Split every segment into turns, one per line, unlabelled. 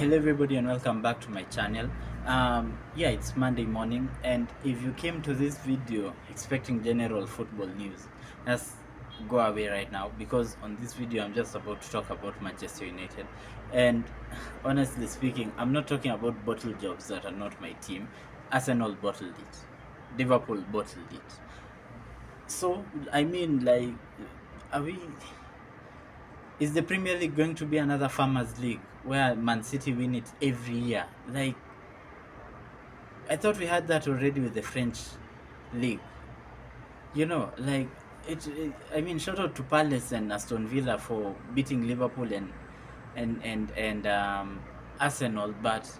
Hello everybody and welcome back to my channel. Yeah, it's Monday morning, and if you came to this video expecting general football news, just go away right now, because on this video I'm just about to talk about Manchester United. And honestly speaking, I'm not talking about bottle jobs that are not my team. Arsenal bottled it, Liverpool bottled it. So I mean, like, are we is the Premier League going to be another farmers league where Man City win it every year? Like, I thought we had that already with the French league. Like, I mean, shout out to Palace and Aston Villa for beating Liverpool and Arsenal, but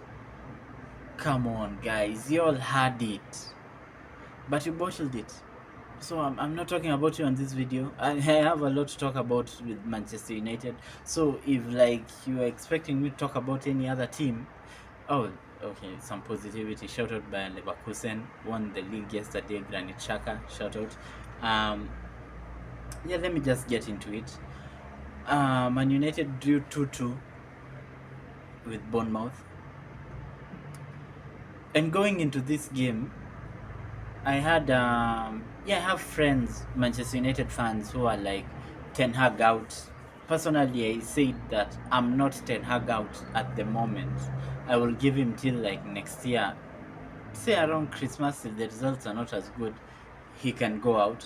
come on, guys, you all had it, but you bottled it. So I'm not talking about you on this video. I have a lot to talk about with Manchester United. So if, like, you are expecting me to talk about any other team, oh, okay, some positivity. Shout out Bayer Leverkusen, won the league yesterday. Granit Xhaka, shout out. Yeah, let me just get into it. Man United drew 2-2 with Bournemouth. And going into this game, I had I have friends, Manchester United fans, who are like Ten Hag out. Personally, I said that I'm not Ten Hag out at the moment. I will give him till like next year, say around Christmas. If the results are not as good, he can go out.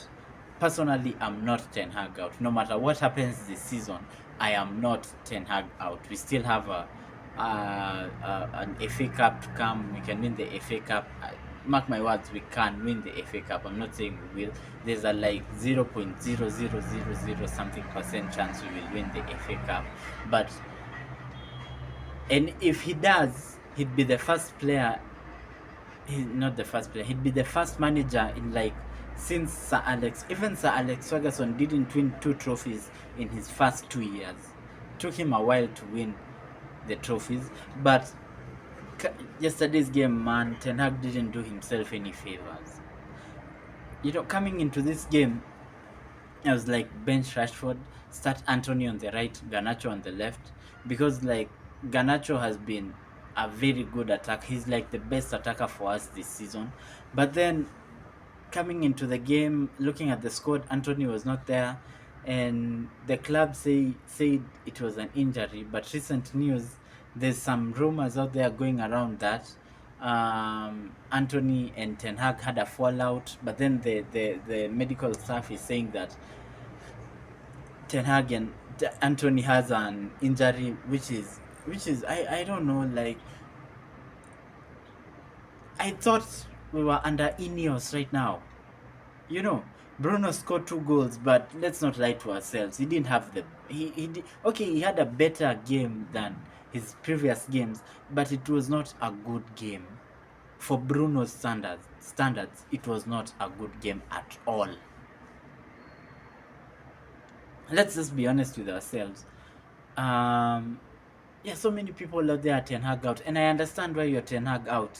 Personally, I'm not Ten Hag out. No matter what happens this season, I am not Ten Hag out. We still have an FA Cup to come. We can win the FA Cup. Mark my words, we can win the FA Cup. I'm not saying we will. There's a like 0.0000 something percent chance we will win the FA Cup. But and if he does, he'd be the first player. He's not the first player. He'd be the first manager in, like, since Sir Alex. Even Sir Alex Ferguson didn't win 2 trophies in his first 2 years. Took him a while to win the trophies, but yesterday's game, man, Ten Hag didn't do himself any favors. Coming into this game, I was like, bench Rashford, start Anthony on the right, Garnacho on the left, because, like, Garnacho has been a very good attacker. He's like the best attacker for us this season. But then coming into the game, looking at the squad, Anthony was not there, and the club said it was an injury. But recent news, there's some rumors out there going around that Anthony and Ten Hag had a fallout, but then the medical staff is saying that Ten Hag and Anthony has an injury, which is I don't know, like, I thought we were under Ineos right now. Bruno scored 2 goals, but let's not lie to ourselves. He didn't have he had a better game than his previous games, but it was not a good game. For Bruno's standards, it was not a good game at all. Let's just be honest with ourselves. So many people out there are Ten Hag out, and I understand why you're Ten Hag out.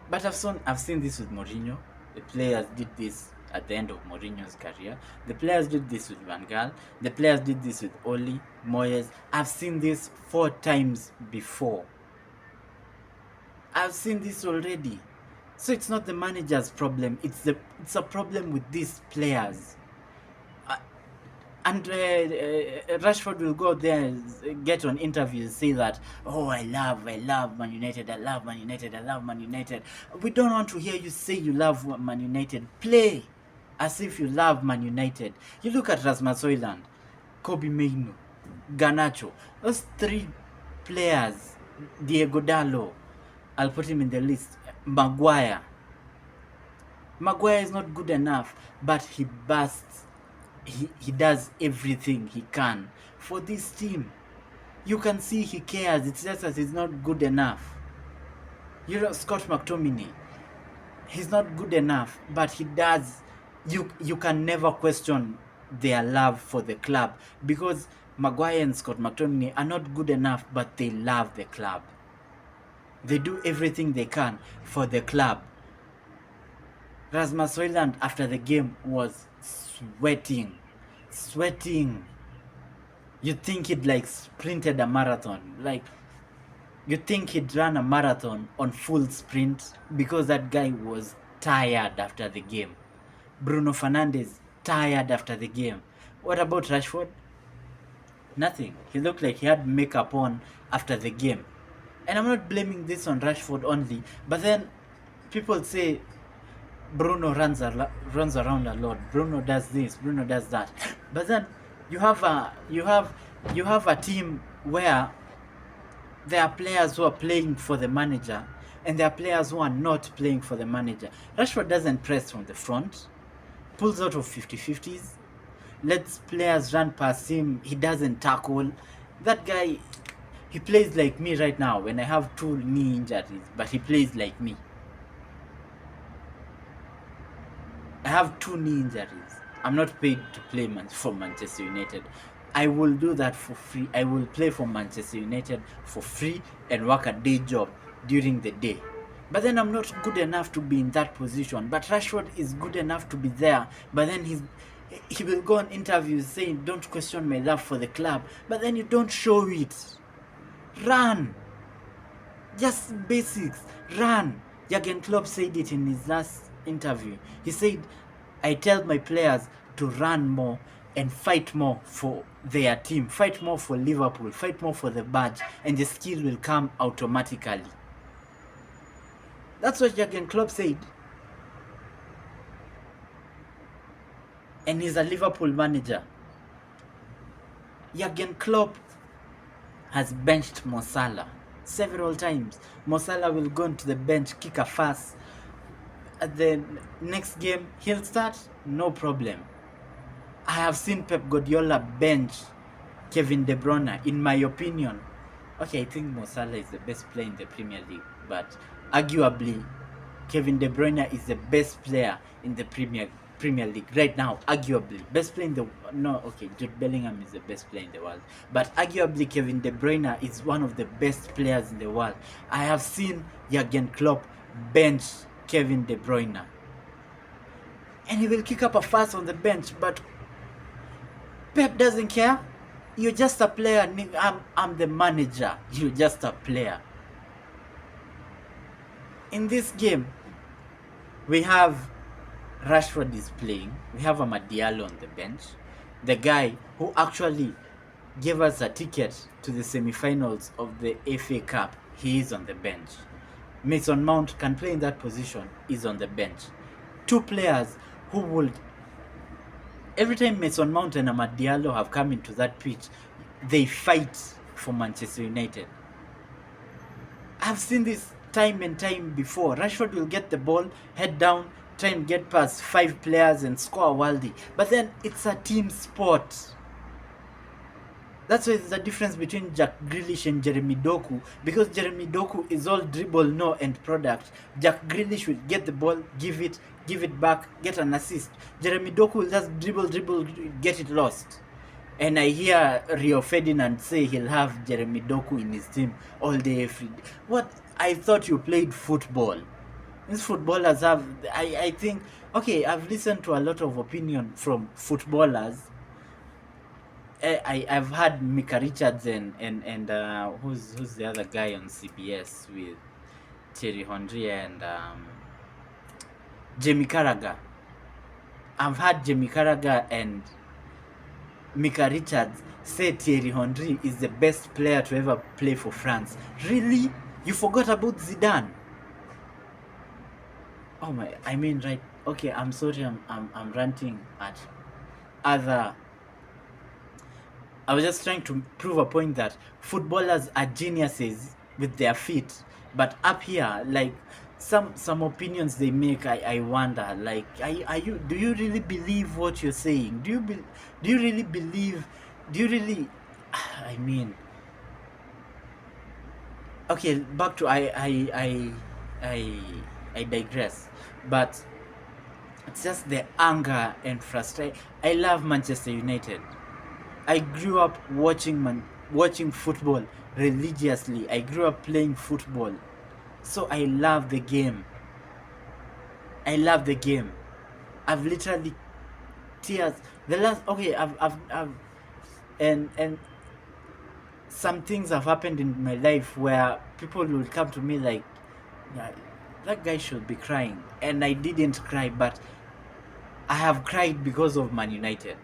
But I've seen this with Mourinho. The players did this at the end of Mourinho's career. The players did this with Van Gaal. The players did this with Oli, Moyes. I've seen this 4 times before. I've seen this already. So it's not the manager's problem. It's a problem with these players. And Rashford will go there, get on interviews, say that, oh, I love Man United, I love Man United, I love Man United. We don't want to hear you say you love Man United. Play as if you love Man United. You look at Rasmus Højlund, Kobe Mainoo, Garnacho. Those 3 players, Diego Dallo, I'll put him in the list. Maguire is not good enough, but he bursts. He does everything he can for this team. You can see he cares. It's just that he's not good enough. Scott McTominay, he's not good enough, but he does. You can never question their love for the club, because Maguire and Scott McTominay are not good enough, but they love the club. They do everything they can for the club. Rasmus Højlund after the game was sweating. You'd think he'd like sprinted a marathon. Like, You think he'd run a marathon on full sprint because that guy was tired after the game. Bruno Fernandes, tired after the game. What about Rashford? Nothing. He looked like he had makeup on after the game. And I'm not blaming this on Rashford only, but then people say Bruno runs around a lot. Bruno does this. Bruno does that. But then you have a team where there are players who are playing for the manager, and there are players who are not playing for the manager. Rashford doesn't press from the front, pulls out of 50-50s, lets players run past him. He doesn't tackle. That guy, he plays like me right now when I have 2 knee injuries, but he plays like me. I have 2 knee injuries. I'm not paid to play for Manchester United. I will do that for free. I will play for Manchester United for free and work a day job during the day. But then I'm not good enough to be in that position. But Rashford is good enough to be there. But then he will go on interviews saying, don't question my love for the club. But then you don't show it. Run. Just basics. Run. Jurgen Klopp said it in his last interview. He said, I tell my players to run more and fight more for their team, fight more for Liverpool, fight more for the badge, and the skill will come automatically. That's what Jurgen Klopp said. And he's a Liverpool manager. Jurgen Klopp has benched Mo Salah several times. Mo Salah will go into the bench, kick a fuss. At the next game, he'll start, no problem. I have seen Pep Guardiola bench Kevin De Bruyne, in my opinion. Okay, I think Mo Salah is the best player in the Premier League, but arguably, Kevin De Bruyne is the best player in the Premier League right now. Arguably, best player in the Jude Bellingham is the best player in the world, but arguably Kevin De Bruyne is one of the best players in the world. I have seen Jurgen Klopp bench Kevin De Bruyne, and he will kick up a fuss on the bench, but Pep doesn't care. You're just a player. I'm the manager. You're just a player. In this game, we have Rashford is playing. We have Amad Diallo on the bench. The guy who actually gave us a ticket to the semi-finals of the FA Cup, he is on the bench. Mason Mount can play in that position, is on the bench. 2 players who would... Every time Mason Mount and Amad Diallo have come into that pitch, they fight for Manchester United. I've seen this time and time before. Rashford will get the ball, head down, try and get past 5 players and score a worldie. But then it's a team sport. That's why there's a difference between Jack Grealish and Jeremy Doku, because Jeremy Doku is all dribble, no end product. Jack Grealish will get the ball, give it back, get an assist. Jeremy Doku will just dribble, get it lost. And I hear Rio Ferdinand say he'll have Jeremy Doku in his team all day, every day. What? I thought you played football. These footballers have, I think, okay, I've listened to a lot of opinion from footballers. I've had Mika Richards and who's the other guy on CBS with Thierry Henry and Jamie Carragher. I've had Jamie Carragher and Mika Richards say Thierry Henry is the best player to ever play for France. Really? You forgot about Zidane? Oh my, I mean, right? Okay, I'm sorry, I'm ranting at other. I was just trying to prove a point that footballers are geniuses with their feet, but up here, like some opinions they make, I wonder, like, do you really believe what you're saying? Do you really believe? Do you really? I mean, okay, back to I digress, but it's just the anger and frustration. I love Manchester United. I grew up watching football religiously. I grew up playing football, so I love the game. I love the game. I've literally tears. The last, okay, I've and some things have happened in my life where people will come to me like, yeah, that guy should be crying, and I didn't cry, but I have cried because of Man United.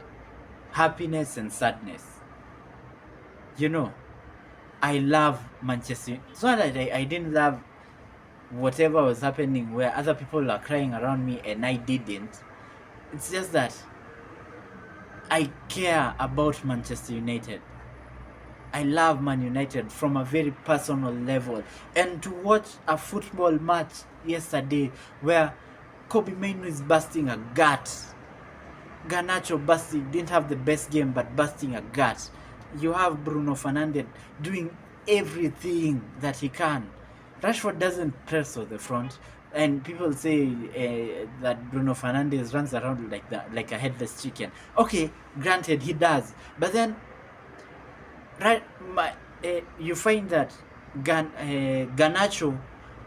Happiness and sadness. You know, I love Manchester. It's not that I didn't love whatever was happening where other people are crying around me and I didn't. It's just that I care about Manchester United. I love Man United from a very personal level. And to watch a football match yesterday where Kobe Mainu is busting a gut, Garnacho busting, didn't have the best game but busting a gut. You have Bruno Fernandes doing everything that he can. Rashford doesn't press on the front, and people say that Bruno Fernandes runs around like that, like a headless chicken. Okay, granted he does, but then right, you find that Garnacho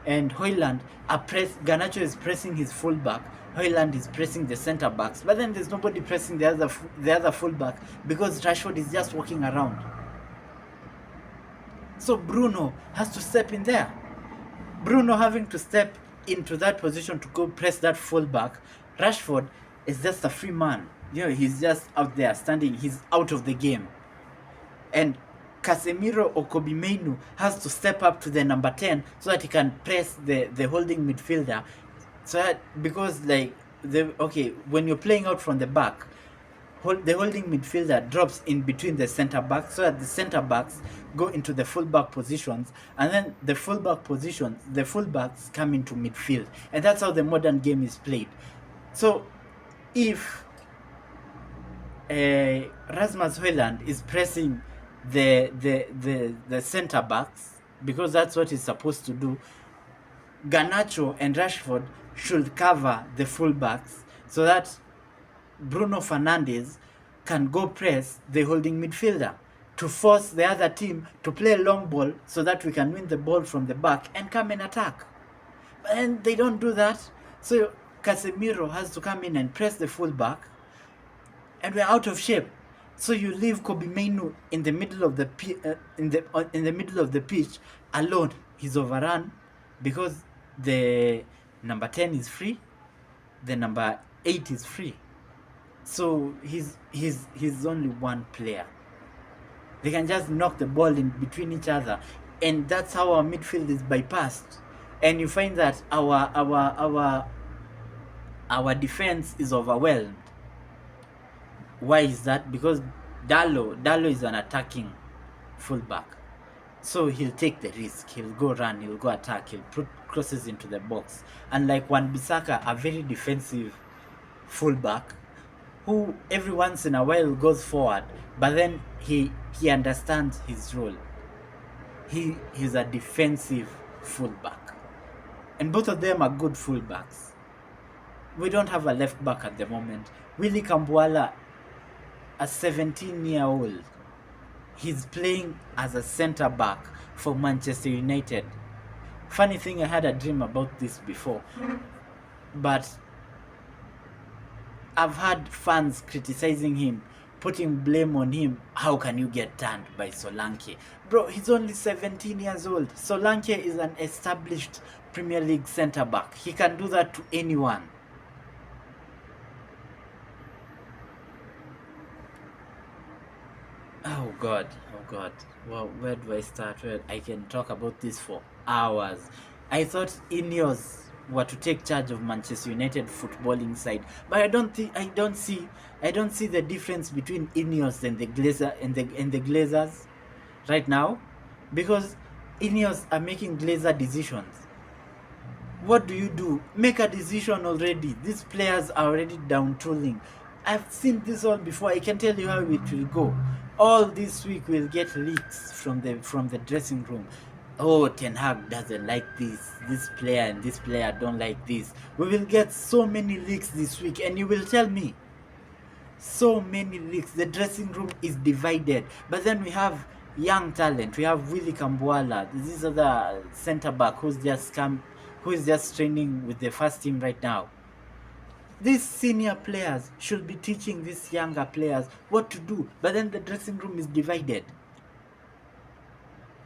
and Hoyland are Garnacho is pressing his fullback. Hoyland is pressing the centre backs, but then there's nobody pressing the other fullback because Rashford is just walking around. So Bruno has to step in there. Bruno having to step into that position to go press that fullback. Rashford is just a free man. You know, he's just out there standing. He's out of the game. And Casemiro or Kobe Mainu has to step up to the number 10 so that he can press the holding midfielder. So that, because like when you're playing out from the back, the holding midfielder drops in between the center backs so that the center backs go into the fullback positions, and then the fullbacks come into midfield, and that's how the modern game is played. So if Rasmus Højlund is pressing the center backs because that's what he's supposed to do, Garnacho and Rashford should cover the fullbacks so that Bruno Fernandes can go press the holding midfielder to force the other team to play a long ball so that we can win the ball from the back and come and attack. And they don't do that. So Casemiro has to come in and press the fullback, and we're out of shape. So you leave Kobe Mainu in the middle of the in the middle of the pitch alone. He's overrun because the number 10 is free, the number 8 is free. So he's only one player. They can just knock the ball in between each other, and that's how our midfield is bypassed. And you find that our defense is overwhelmed. Why is that? Because Dalo is an attacking fullback. So he'll take the risk. He'll go run, he'll go attack, he'll put crosses into the box. Unlike Wan-Bissaka, a very defensive fullback who every once in a while goes forward, but then he understands his role. He's a defensive fullback. And both of them are good fullbacks. We don't have a left back at the moment. Willy Kambuala, a 17-year-old, he's playing as a centre back for Manchester United. Funny thing, I had a dream about this before, but I've had fans criticizing him, putting blame on him. How can you get turned by Solanke? Bro, he's only 17 years old. Solanke is an established Premier League centre back. He can do that to anyone. Oh God. Well, where do I start? Well, I can talk about this for hours. I thought Ineos were to take charge of Manchester United footballing side, but I don't see the difference between Ineos and the Glazers right now, because Ineos are making Glazer decisions. What do? Make a decision already. These players are already down tooling. I've seen this all before. I can tell you how it will go. All this week we'll get leaks from the dressing room. Oh, Ten Hag doesn't like this player and this player don't like this. We will get so many leaks this week, and you will tell me. So many leaks. The dressing room is divided. But then we have young talent. We have Willy Kambuala. This is the centre back who is just training with the first team right now. These senior players should be teaching these younger players what to do, but then the dressing room is divided.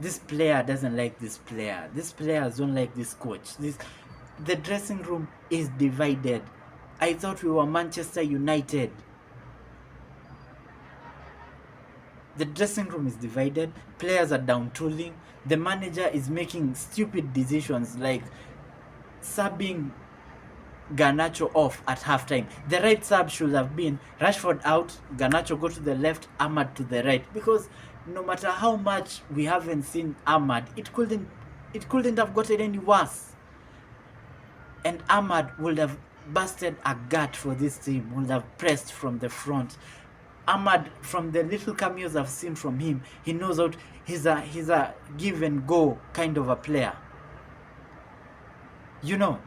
This player doesn't like this player. These players don't like this coach. The dressing room is divided. I thought we were Manchester United. The dressing room is divided. Players are down tooling. The manager is making stupid decisions like subbing Garnacho off at halftime. The right sub should have been Rashford out, Garnacho go to the left, Ahmad to the right. Because no matter how much we haven't seen Ahmad, it couldn't have gotten any worse. And Ahmad would have busted a gut for this team, would have pressed from the front. Ahmad, from the little cameos I've seen from him, he knows out. He's a give and go kind of a player. You know,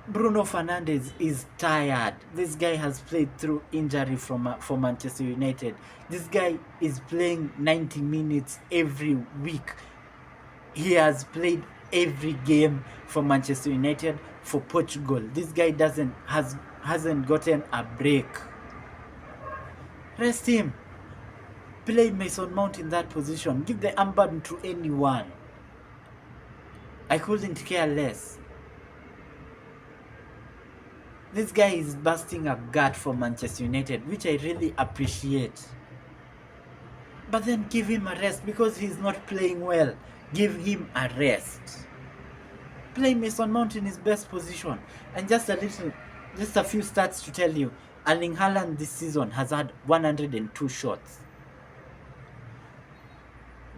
Bruno Fernandes is tired. This guy has played through injury for Manchester United. This guy is playing 90 minutes every week. He has played every game for Manchester United, for Portugal. This guy hasn't gotten a break. Rest him. Play Mason Mount in that position. Give the armband to anyone. I couldn't care less. This guy is busting a gut for Manchester United, which I really appreciate. But then give him a rest because he's not playing well. Give him a rest. Play Mason Mount in his best position. And just a few stats to tell you. Erling Haaland this season has had 102 shots.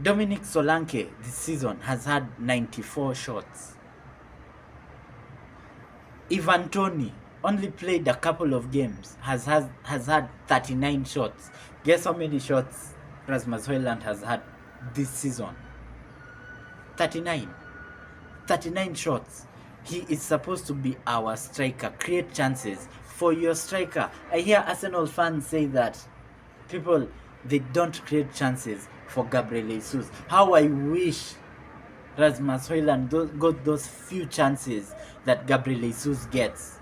Dominic Solanke this season has had 94 shots. Ivan Toney only played a couple of games, has had 39 shots. Guess how many shots Rasmus Højlund has had this season? 39 shots. He is supposed to be our striker. Create chances for your striker. I hear Arsenal fans say that they don't create chances for Gabriel Jesus. How I wish Rasmus Højlund got those few chances that Gabriel Jesus gets.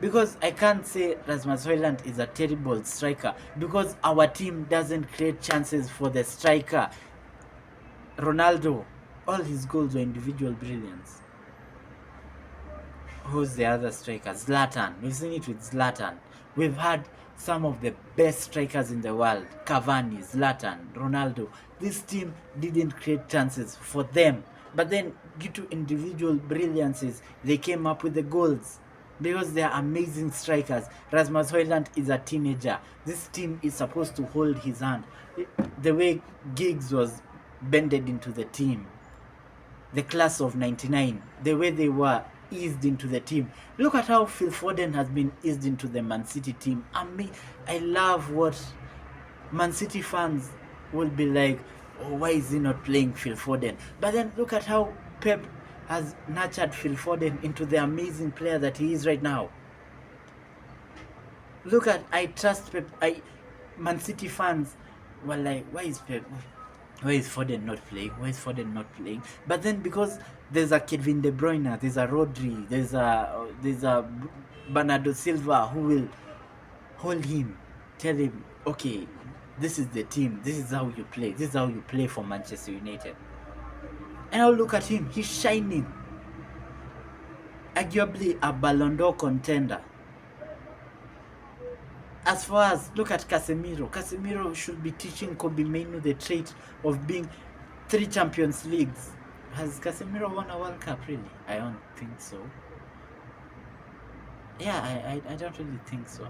Because I can't say Rasmus Højlund is a terrible striker, because our team doesn't create chances for the striker. Ronaldo, all his goals were individual brilliance. Who's the other striker? Zlatan. We've seen it with Zlatan. We've had some of the best strikers in the world. Cavani, Zlatan, Ronaldo. This team didn't create chances for them. But then, due to individual brilliances, they came up with the goals. Because they are amazing strikers. Rasmus Højlund is a teenager. This team is supposed to hold his hand. The way Giggs was bended into the team. The class of 99. The way they were eased into the team. Look at how Phil Foden has been eased into the Man City team. I love what Man City fans will be like, oh, why is he not playing Phil Foden? But then look at how Pep has nurtured Phil Foden into the amazing player that he is right now. Look at, I trust Pep. Man City fans were like, why is Foden not playing? Why is Foden not playing? But then because there's a Kevin De Bruyne, there's a Rodri, there's a Bernardo Silva who will hold him, tell him, okay, this is the team, this is how you play, this is how you play for Manchester United. And now look at him, he's shining. Arguably a Ballon d'Or contender. As far as, look at Casemiro should be teaching Kobe Mainoo the trait of being 3 Champions Leagues. Has Casemiro won a World Cup really? I don't think so. Yeah, I don't really think so.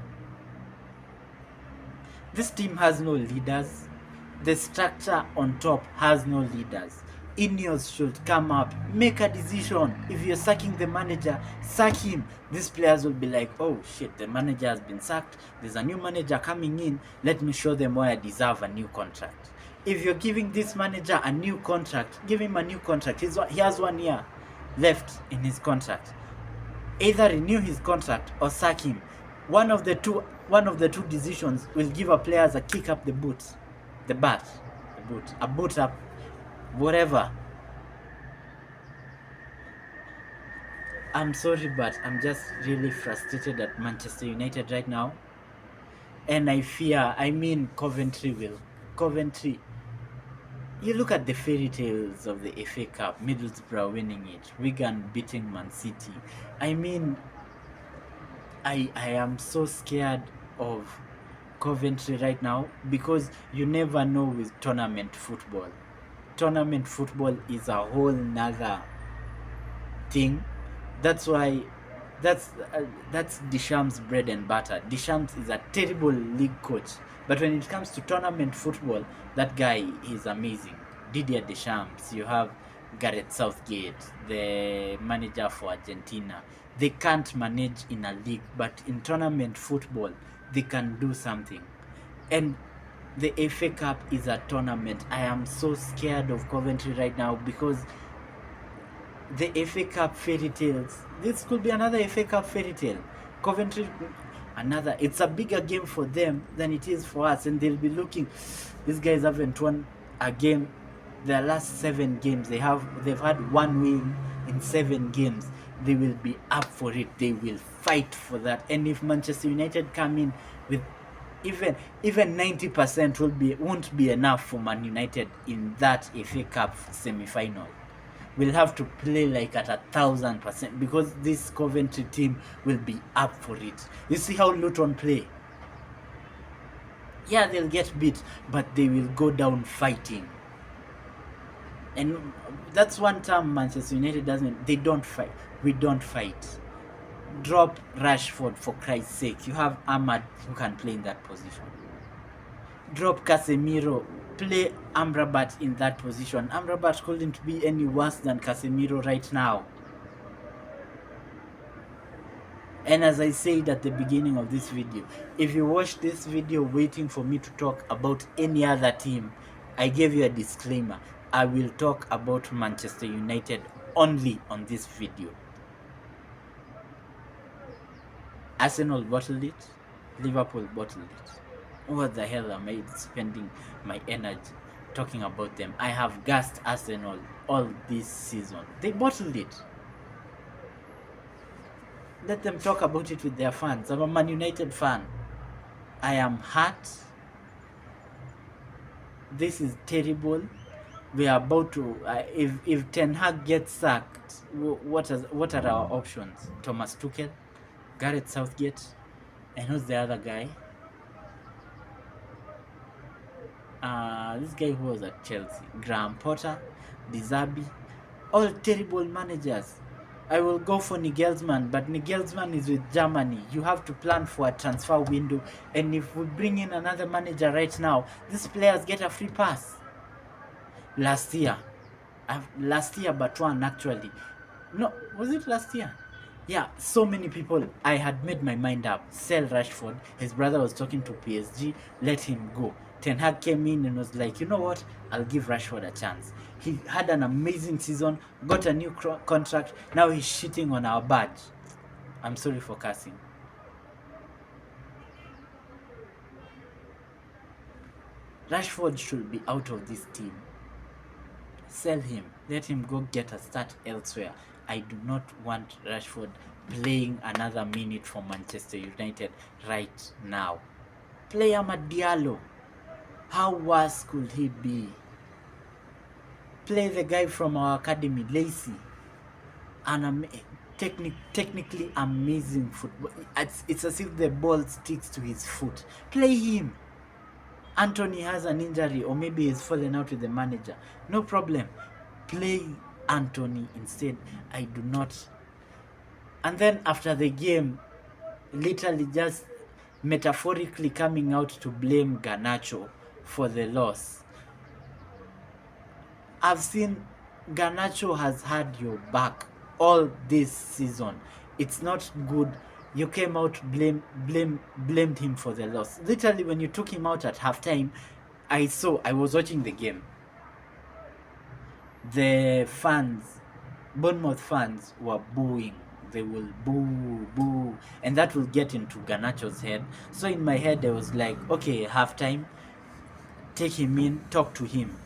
This team has no leaders. The structure on top has no leaders. Ineos should come up, make a decision. If you're sacking the manager, sack him. These players will be like, oh shit, the manager has been sacked, there's a new manager coming in, let me show them why I deserve a new contract. If you're giving this manager a new contract, give him a new contract. He has 1 year left in his contract. Either renew his contract or sack him. One of the two decisions will give a players a kick up the boot, a boot up, whatever. I'm sorry, but I'm just really frustrated at Manchester United right now. And I fear, Coventry You look at the fairy tales of the FA Cup, Middlesbrough winning it, Wigan beating Man City. I mean, I am so scared of Coventry right now because you never know with tournament football. Tournament football is a whole nother thing. That's why that's Deschamps' bread and butter. Deschamps is a terrible league coach, but when it comes to tournament football, that guy is amazing. Didier Deschamps. You have Gareth Southgate, the manager for Argentina. They can't manage in a league, but in tournament football, they can do something. And the FA Cup is a tournament. I am so scared of Coventry right now because the FA Cup fairy tales. This could be another FA Cup fairy tale. Coventry, another. It's a bigger game for them than it is for us, and they'll be looking. These guys haven't won a game. Their last 7 games, they've had 1 win in 7 games. They will be up for it. They will fight for that. And if Manchester United come in with even 90% won't be enough for Man United in that FA Cup semi-final. We'll have to play like at 1,000% because this Coventry team will be up for it. You see how Luton play? Yeah, they'll get beat, but they will go down fighting. And that's one term Manchester United doesn't. They don't fight. We don't fight. Drop Rashford for Christ's sake. You have Ahmad who can play in that position. Drop Casemiro. Play Amrabat in that position. Amrabat couldn't be any worse than Casemiro right now. And as I said at the beginning of this video, if you watch this video waiting for me to talk about any other team, I gave you a disclaimer. I will talk about Manchester United only on this video. Arsenal bottled it. Liverpool bottled it. What the hell am I spending my energy talking about them? I have gassed Arsenal all this season. They bottled it. Let them talk about it with their fans. I'm a Man United fan. I am hurt. This is terrible. We are about to. If Ten Hag gets sacked, what are our options? Thomas Tuchel, Gareth Southgate, and who's the other guy? This guy who was at Chelsea, Graham Potter, Dizabi, all terrible managers. I will go for Nagelsmann, but Nagelsmann is with Germany. You have to plan for a transfer window, and if we bring in another manager right now, these players get a free pass. Last year, but one actually. No, was it last year? Yeah, so many people. I had made my mind up. Sell Rashford. His brother was talking to PSG. Let him go. Ten Hag came in and was like, you know what? I'll give Rashford a chance. He had an amazing season, got a new contract. Now he's shitting on our badge. I'm sorry for cursing. Rashford should be out of this team. Sell him. Let him go get a start elsewhere. I do not want Rashford playing another minute for Manchester United right now. Play Amad Diallo. How worse could he be? Play the guy from our academy, Lacey. An technically amazing football. It's as if the ball sticks to his foot. Play him. Anthony has an injury or maybe he's fallen out with the manager. No problem. Play Anthony instead. I do not. And then after the game, literally just metaphorically coming out to blame Garnacho for the loss. I've seen Garnacho has had your back all this season. It's not good. You came out blamed him for the loss. Literally, when you took him out at halftime, I was watching the game. The fans, Bournemouth fans, were booing. They will boo, and that will get into Garnacho's head. So in my head, I was like, okay, halftime, take him in, talk to him,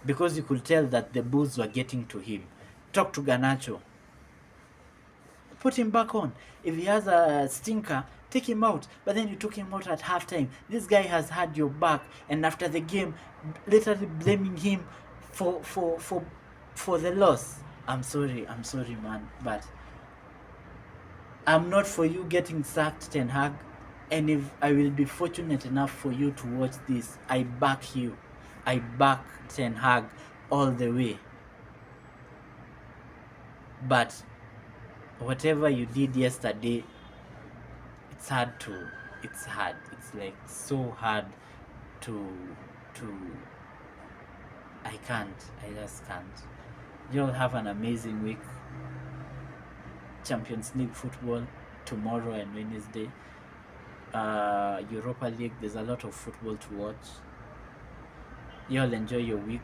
because you could tell that the boos were getting to him. Talk to Garnacho. Put him back on. If he has a stinker, take him out. But then you took him out at halftime. This guy has had your back, and after the game, literally blaming him For the loss. I'm sorry, man, but I'm not for you getting sacked, Ten Hag. And if I will be fortunate enough for you to watch this, I back you. I back Ten Hag all the way. But whatever you did yesterday, it's hard to. It's hard. It's like so hard to to. I can't. I just can't. You'll have an amazing week. Champions League football tomorrow and Wednesday. Europa League, there's a lot of football to watch. Y'all enjoy your week,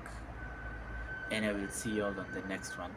and I will see y'all on the next one.